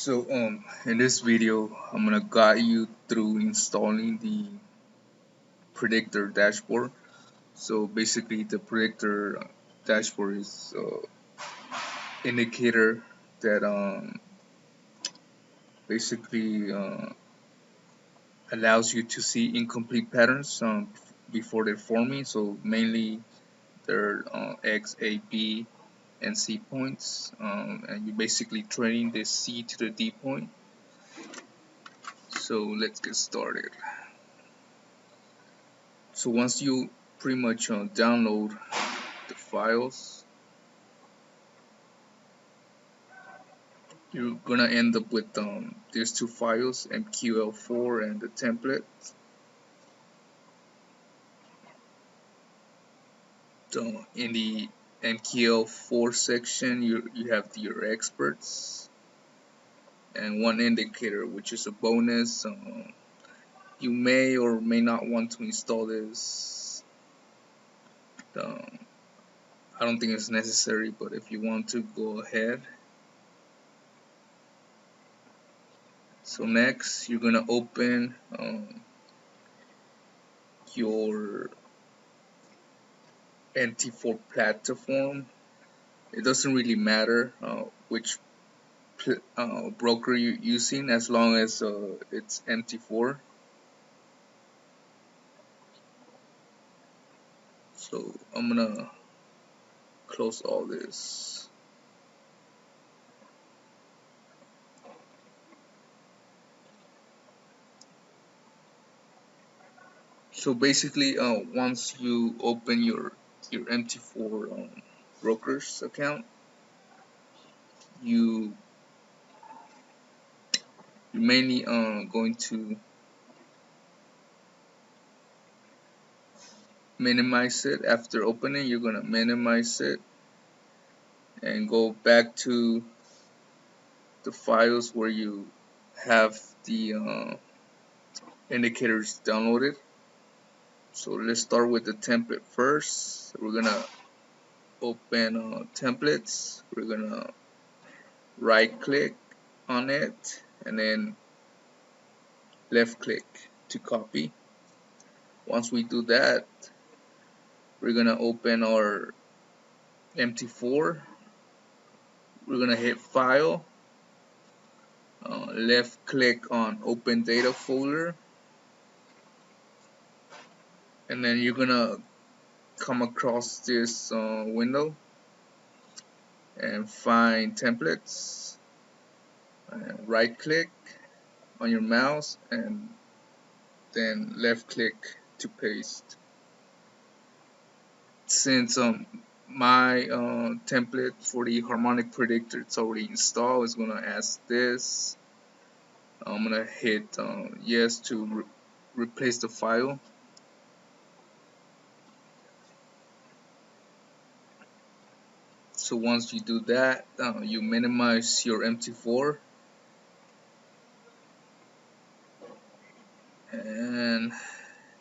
In this video, I'm gonna guide you through installing the predictor dashboard. So basically, the predictor dashboard is indicator that basically allows you to see incomplete patterns before they're forming. So mainly they're X, A, B, and C points, and you're basically training the C to the D point. So let's get started. So once you pretty much download the files, you're gonna end up with these two files, MQL4 and the template. So in the MQL4 section, you have your experts and one indicator, which is a bonus. You may or may not want to install this. I don't think it's necessary, but if you want to, go ahead. So next, you're gonna open your mt4 platform. It doesn't really matter which broker you're using, as long as it's mt4. So I'm gonna close all this. So basically, once you open your mt4 brokers account, you're mainly going to minimize it. After opening, you're gonna minimize it and go back to the files where you have the indicators downloaded. So let's start with the template first. We're gonna open templates. We're gonna right click on it and then left click to copy. Once we do that, we're gonna open our mt4. We're gonna hit file, left click on open data folder, and then you're gonna come across this window and find templates, and right click on your mouse and then left click to paste. Since my template for the harmonic predictor it's already installed, it's gonna ask this. I'm gonna hit yes to replace the file. So once you do that, you minimize your mt4, and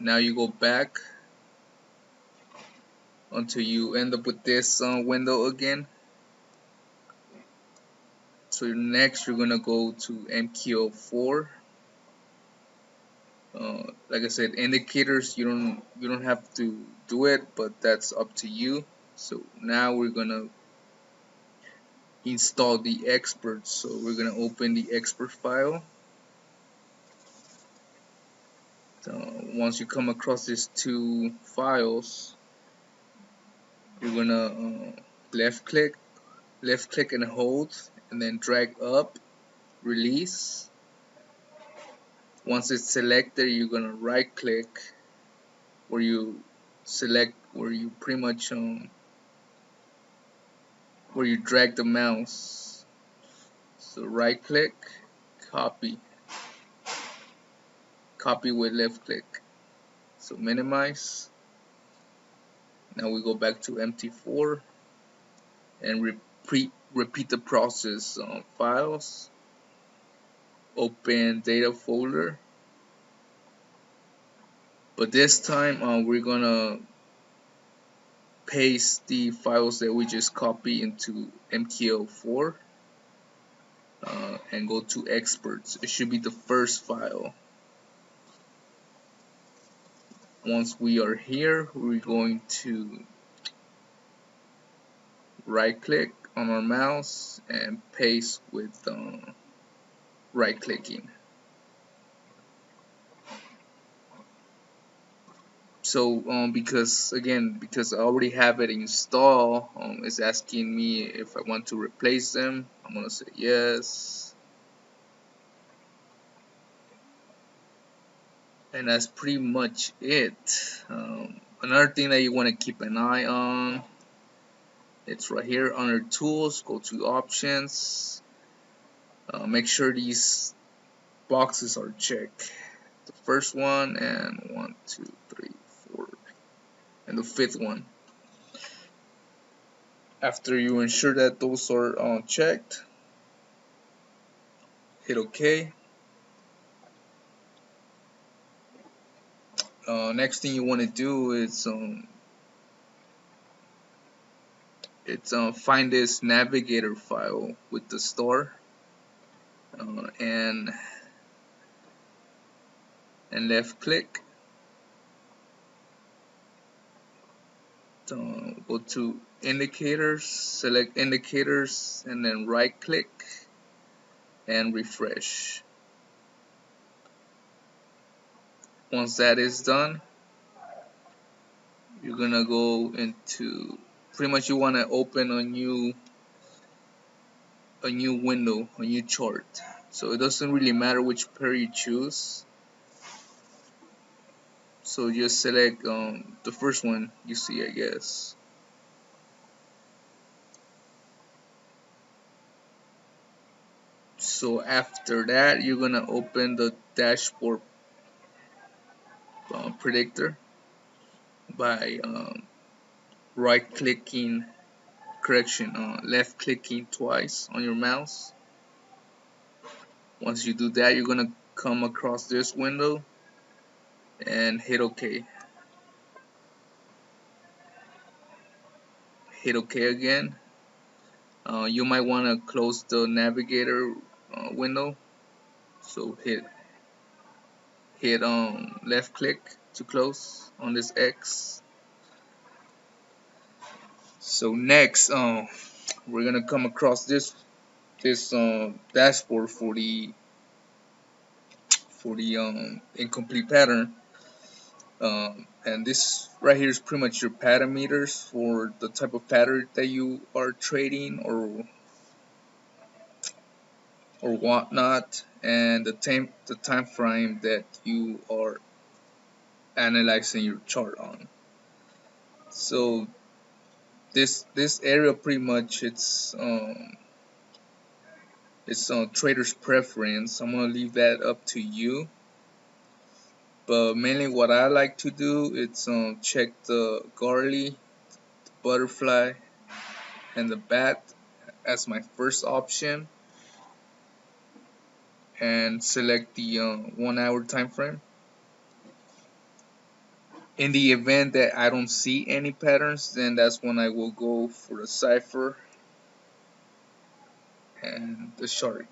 now you go back until you end up with this window again. So next you're gonna go to MQL4. Like I said, indicators you don't have to do it, but that's up to you. So now we're gonna install the experts. So we're gonna open the expert file. Once you come across these two files, you're gonna left click and hold, and then drag up, release. Once it's selected, you're gonna right click where you select where you pretty much where you drag the mouse. So right click, copy with left click. So minimize. Now we go back to mt4 and repeat the process. Files, open data folder, but this time we're gonna paste the files that we just copied into MQL4. and go to experts. It should be the first file. Once we are here, we're going to right click on our mouse and paste with right clicking. So because I already have it installed, it's asking me if I want to replace them. I'm gonna say yes, and that's pretty much it. Another thing that you want to keep an eye on, it's right here under tools. Go to options. Make sure these boxes are checked. The first one and 1, 2, 3, 4, and the fifth one. After you ensure that those are checked, hit OK. Next thing you want to do is find this navigator file with the star and left click. Go to indicators, select indicators, and then right click and refresh. Once that is done, you're gonna go into pretty much you want to open a new window, a new chart. So it doesn't really matter which pair you choose. So just select the first one you see, I guess. So after that, you're gonna open the dashboard predictor by right clicking, left clicking twice on your mouse. Once you do that, you're gonna come across this window and hit OK. Hit OK again. You might want to close the navigator window, so hit left click to close on this X. So next, we're gonna come across this dashboard for the incomplete pattern, and this right here is pretty much your parameters for the type of pattern that you are trading or whatnot, and the time frame that you are analyzing your chart on. So this area pretty much it's trader's preference. I'm gonna leave that up to you, but mainly what I like to do is check the garly, the butterfly, and the bat as my first option, and select the 1 hour time frame. In the event that I don't see any patterns, then that's when I will go for the cipher and the shark.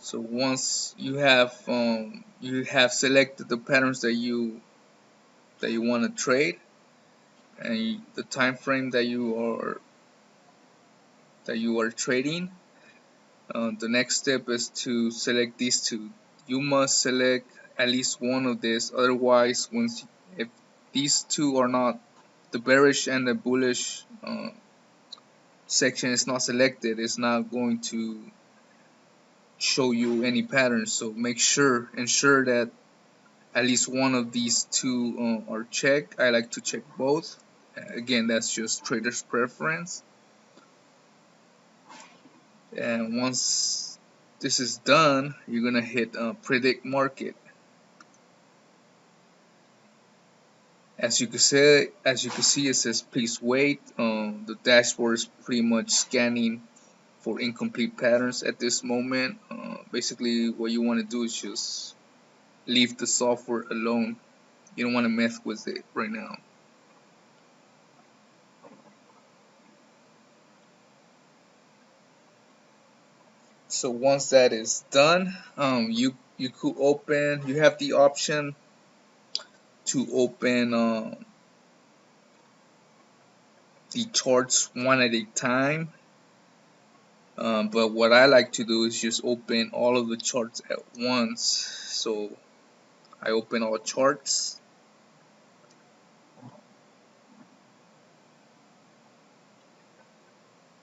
So once you have selected the patterns that you want to trade and the time frame that you are trading, the next step is to select these two. You must select at least one of these, otherwise if these two are not, the bearish and the bullish section is not selected, it's not going to show you any patterns. So ensure that at least one of these two are checked. I like to check both. Again, that's just trader's preference. And once this is done, you're gonna hit predict market. As you can see, it says please wait. The dashboard is pretty much scanning for incomplete patterns at this moment. Basically, what you want to do is just leave the software alone. You don't want to mess with it right now. So once that is done, you could open. You have the option to open the charts one at a time. But what I like to do is just open all of the charts at once. So I open all charts.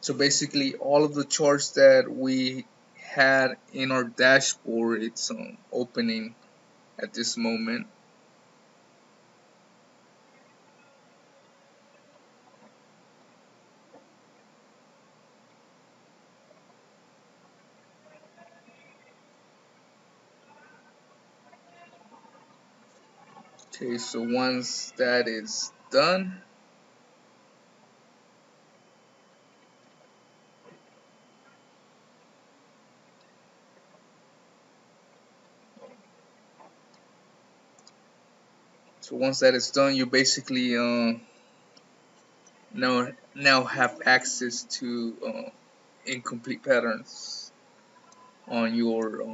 So basically all of the charts that we had in our dashboard, it's opening at this moment. Okay, so once that is done, you basically now have access to incomplete patterns on your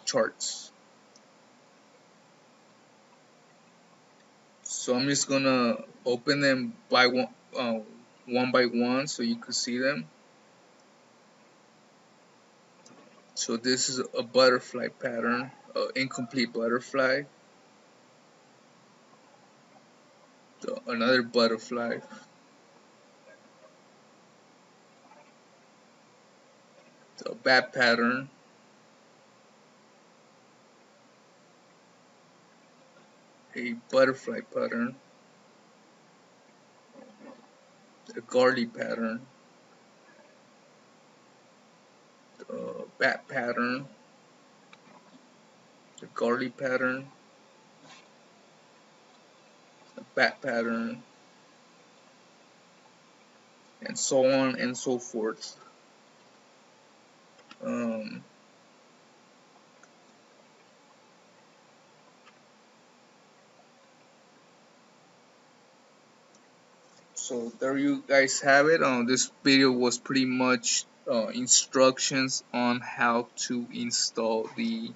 charts. So I'm just gonna open them by one by one, so you can see them. So this is a butterfly pattern, incomplete butterfly, another butterfly, the bat pattern, a butterfly pattern, a garly pattern, the bat pattern, the garly pattern, the bat pattern, and so on and so forth. Um, so there you guys have it. This video was pretty much instructions on how to install the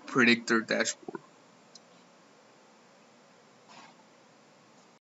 predictor dashboard.